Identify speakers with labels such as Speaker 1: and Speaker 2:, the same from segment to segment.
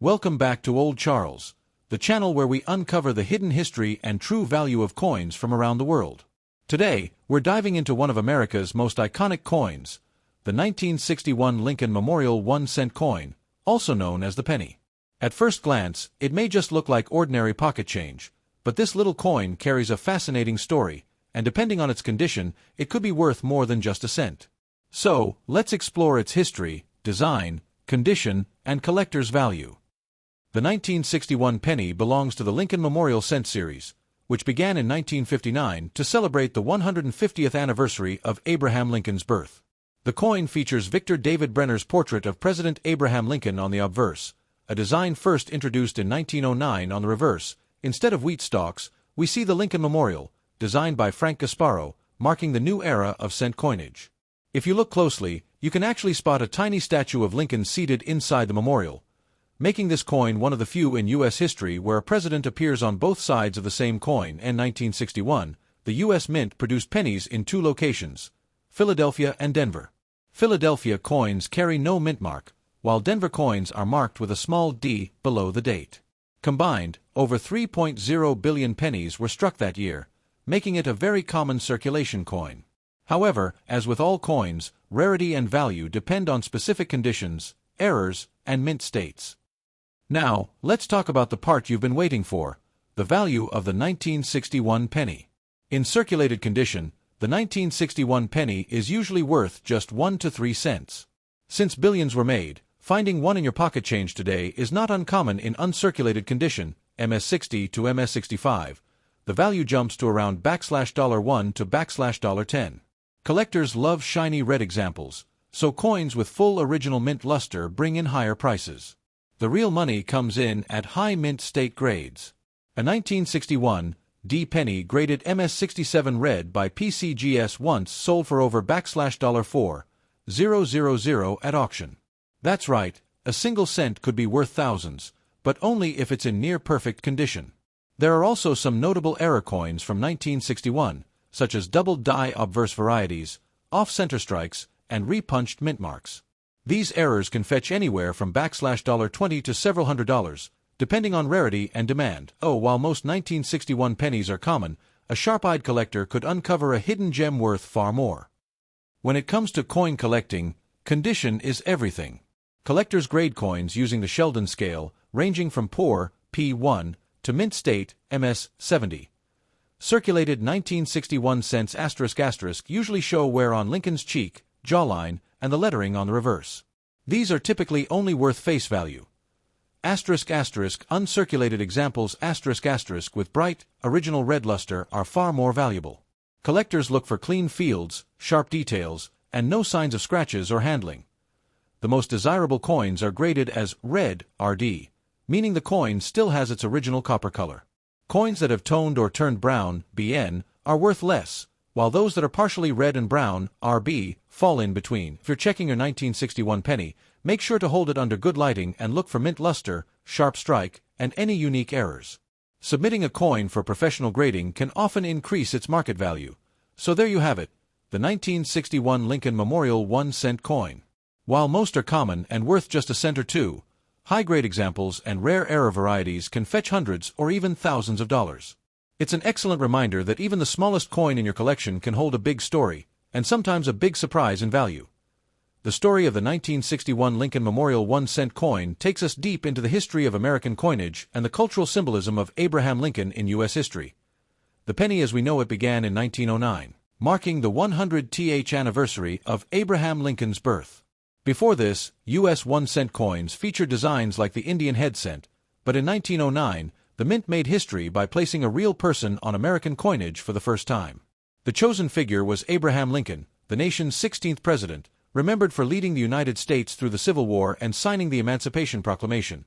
Speaker 1: Welcome back to Old Charles, the channel where we uncover the hidden history and true value of coins from around the world. Today, we're diving into one of America's most iconic coins, the 1961 Lincoln Memorial 1-cent coin, also known as the penny. At first glance, it may just look like ordinary pocket change, but this little coin carries a fascinating story, and depending on its condition, it could be worth more than just a cent. So, let's explore its history, design, condition, and collector's value. The 1961 penny belongs to the Lincoln Memorial Cent series, which began in 1959 to celebrate the 150th anniversary of Abraham Lincoln's birth. The coin features Victor David Brenner's portrait of President Abraham Lincoln on the obverse, a design first introduced in 1909 on the reverse. Instead of wheat stalks, we see the Lincoln Memorial, designed by Frank Gasparo, marking the new era of cent coinage. If you look closely, you can actually spot a tiny statue of Lincoln seated inside the memorial, making this coin one of the few in U.S. history where a president appears on both sides of the same coin. In 1961, the U.S. Mint produced pennies in two locations, Philadelphia and Denver. Philadelphia coins carry no mint mark, while Denver coins are marked with a small d below the date. Combined, over 3.0 billion pennies were struck that year, making it a very common circulation coin. However, as with all coins, rarity and value depend on specific conditions, errors, and mint states. Now, let's talk about the part you've been waiting for, the value of the 1961 penny. In circulated condition, the 1961 penny is usually worth just 1 to 3 cents. Since billions were made, finding one in your pocket change today is not uncommon in uncirculated condition, MS-60 to MS-65. The value jumps to around $1 to $10. Collectors love shiny red examples, so coins with full original mint luster bring in higher prices. The real money comes in at high mint state grades. A 1961 D penny graded MS-67 red by PCGS once sold for over $4,000 at auction. That's right, a single cent could be worth thousands, but only if it's in near-perfect condition. There are also some notable error coins from 1961, such as double-die obverse varieties, off-center strikes, and repunched mint marks. These errors can fetch anywhere from $20 to several $100, depending on rarity and demand. While most 1961 pennies are common, a sharp-eyed collector could uncover a hidden gem worth far more. When it comes to coin collecting, condition is everything. Collectors grade coins using the Sheldon scale, ranging from poor, P1, to mint state, MS-70. Circulated 1961 cents *** usually show wear on Lincoln's cheek, jawline, and the lettering on the reverse. These are typically only worth face value. *** uncirculated examples ** with bright, original red luster are far more valuable. Collectors look for clean fields, sharp details, and no signs of scratches or handling. The most desirable coins are graded as red, RD, meaning the coin still has its original copper color. Coins that have toned or turned brown, BN, are worth less, while those that are partially red and brown, RB, fall in between. If you're checking your 1961 penny, make sure to hold it under good lighting and look for mint luster, sharp strike, and any unique errors. Submitting a coin for professional grading can often increase its market value. So there you have it, the 1961 Lincoln Memorial 1-cent coin. While most are common and worth just a cent or two, high-grade examples and rare error varieties can fetch hundreds or even thousands of dollars. It's an excellent reminder that even the smallest coin in your collection can hold a big story, and sometimes a big surprise in value. The story of the 1961 Lincoln Memorial 1-cent coin takes us deep into the history of American coinage and the cultural symbolism of Abraham Lincoln in U.S. history. The penny as we know it began in 1909, marking the 100th anniversary of Abraham Lincoln's birth. Before this, U.S. 1-cent coins featured designs like the Indian head cent, but in 1909, the mint made history by placing a real person on American coinage for the first time. The chosen figure was Abraham Lincoln, the nation's 16th president, remembered for leading the United States through the Civil War and signing the Emancipation Proclamation.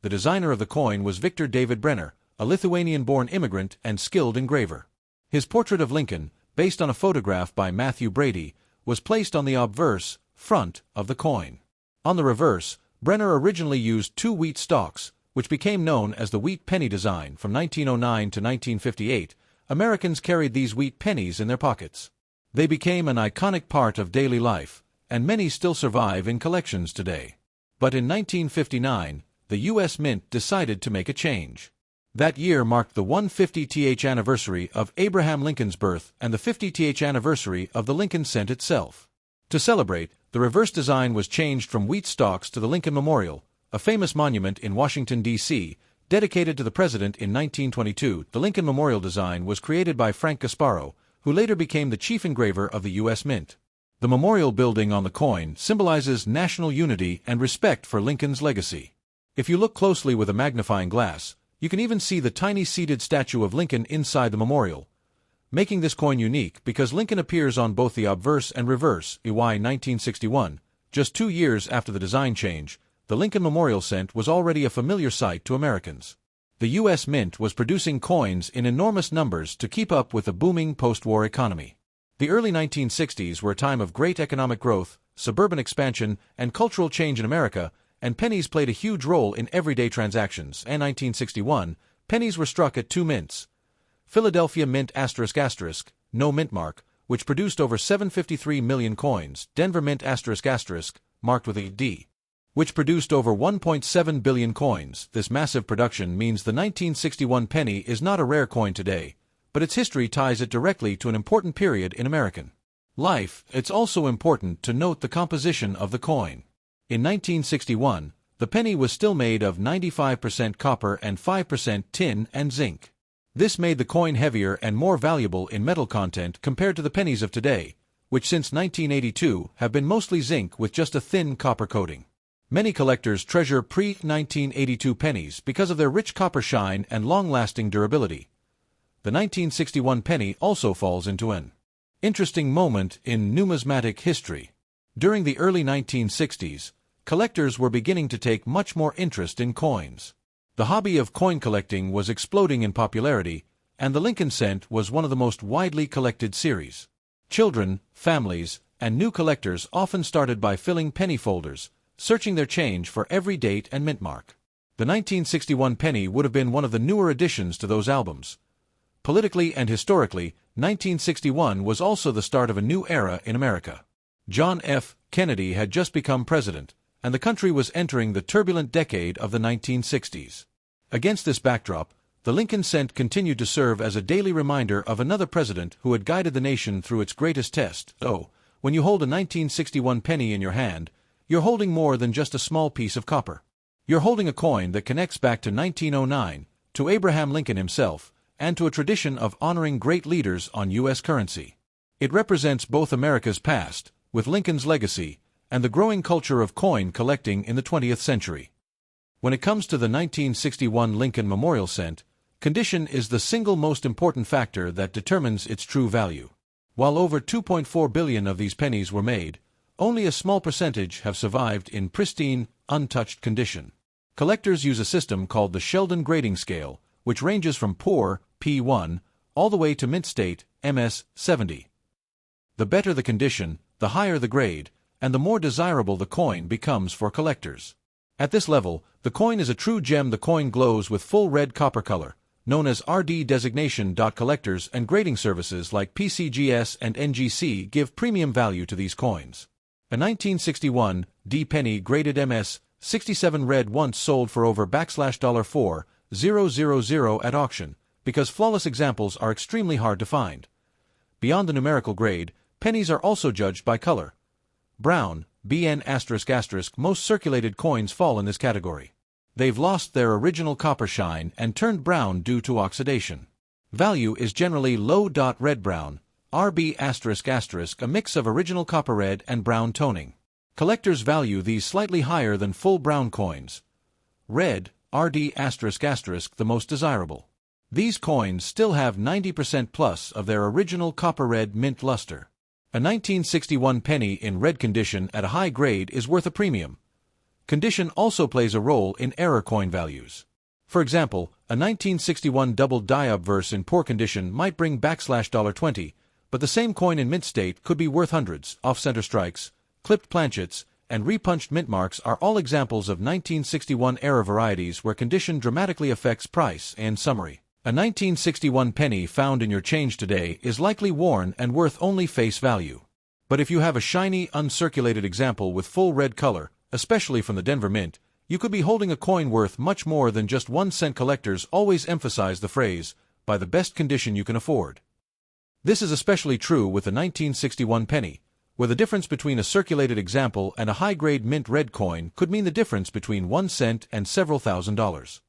Speaker 1: The designer of the coin was Victor David Brenner, a Lithuanian-born immigrant and skilled engraver. His portrait of Lincoln, based on a photograph by Matthew Brady, was placed on the obverse, front, of the coin. On the reverse, Brenner originally used 2 wheat stalks, which became known as the wheat penny design. From 1909 to 1958, Americans carried these wheat pennies in their pockets. They became an iconic part of daily life, and many still survive in collections today. But in 1959, the U.S. Mint decided to make a change. That year marked the 150th anniversary of Abraham Lincoln's birth and the 50th anniversary of the Lincoln cent itself. To celebrate, the reverse design was changed from wheat stalks to the Lincoln Memorial, a famous monument in Washington, D.C., dedicated to the president in 1922. The Lincoln Memorial design was created by Frank Gasparo, who later became the chief engraver of the U.S. Mint. The memorial building on the coin symbolizes national unity and respect for Lincoln's legacy. If you look closely with a magnifying glass, you can even see the tiny seated statue of Lincoln inside the memorial, making this coin unique because Lincoln appears on both the obverse and reverse. EY 1961, just 2 years after the design change, the Lincoln Memorial cent was already a familiar sight to Americans. The U.S. Mint was producing coins in enormous numbers to keep up with the booming post-war economy. The early 1960s were a time of great economic growth, suburban expansion, and cultural change in America, and pennies played a huge role in everyday transactions. In 1961, pennies were struck at 2 mints. Philadelphia Mint ***, no mint mark, which produced over 753 million coins. Denver Mint ***, marked with a D, which produced over 1.7 billion coins. This massive production means the 1961 penny is not a rare coin today, but its history ties it directly to an important period in American life. It's also important to note the composition of the coin. In 1961, the penny was still made of 95% copper and 5% tin and zinc. This made the coin heavier and more valuable in metal content compared to the pennies of today, which since 1982 have been mostly zinc with just a thin copper coating. Many collectors treasure pre-1982 pennies because of their rich copper shine and long-lasting durability. The 1961 penny also falls into an interesting moment in numismatic history. During the early 1960s, collectors were beginning to take much more interest in coins. The hobby of coin collecting was exploding in popularity, and the Lincoln cent was one of the most widely collected series. Children, families, and new collectors often started by filling penny folders, searching their change for every date and mint mark. The 1961 penny would have been one of the newer additions to those albums. Politically and historically, 1961 was also the start of a new era in America. John F. Kennedy had just become president, and the country was entering the turbulent decade of the 1960s. Against this backdrop, the Lincoln cent continued to serve as a daily reminder of another president who had guided the nation through its greatest test. So, when you hold a 1961 penny in your hand, you're holding more than just a small piece of copper. You're holding a coin that connects back to 1909, to Abraham Lincoln himself, and to a tradition of honoring great leaders on U.S. currency. It represents both America's past, with Lincoln's legacy, and the growing culture of coin collecting in the 20th century. When it comes to the 1961 Lincoln Memorial cent, condition is the single most important factor that determines its true value. While over 2.4 billion of these pennies were made, only a small percentage have survived in pristine, untouched condition. Collectors use a system called the Sheldon grading scale, which ranges from poor, P1, all the way to mint state, MS 70. The better the condition, the higher the grade, and the more desirable the coin becomes for collectors. At this level, the coin is a true gem. The coin glows with full red copper color, known as RD designation. Collectors and grading services like PCGS and NGC give premium value to these coins. A 1961 D penny graded MS 67 red once sold for over $4,000 at auction, because flawless examples are extremely hard to find. Beyond the numerical grade, pennies are also judged by color. Brown, BN ***, most circulated coins fall in this category. They've lost their original copper shine and turned brown due to oxidation. Value is generally low. Red-brown, RB ***, a mix of original copper red and brown toning. Collectors value these slightly higher than full brown coins. Red, RD ***, the most desirable. These coins still have 90% plus of their original copper red mint luster. A 1961 penny in red condition at a high grade is worth a premium. Condition also plays a role in error coin values. For example, a 1961 double die obverse in poor condition might bring $20, but the same coin in mint state could be worth hundreds. Off-center strikes, clipped planchets, and repunched mint marks are all examples of 1961 error varieties where condition dramatically affects price. In summary, a 1961 penny found in your change today is likely worn and worth only face value. But if you have a shiny, uncirculated example with full red color, especially from the Denver Mint, You could be holding a coin worth much more than just 1 cent. Collectors always emphasize the phrase, "by the best condition you can afford." This is especially true with the 1961 penny, where the difference between a circulated example and a high-grade mint red coin could mean the difference between 1 cent and several $1,000s.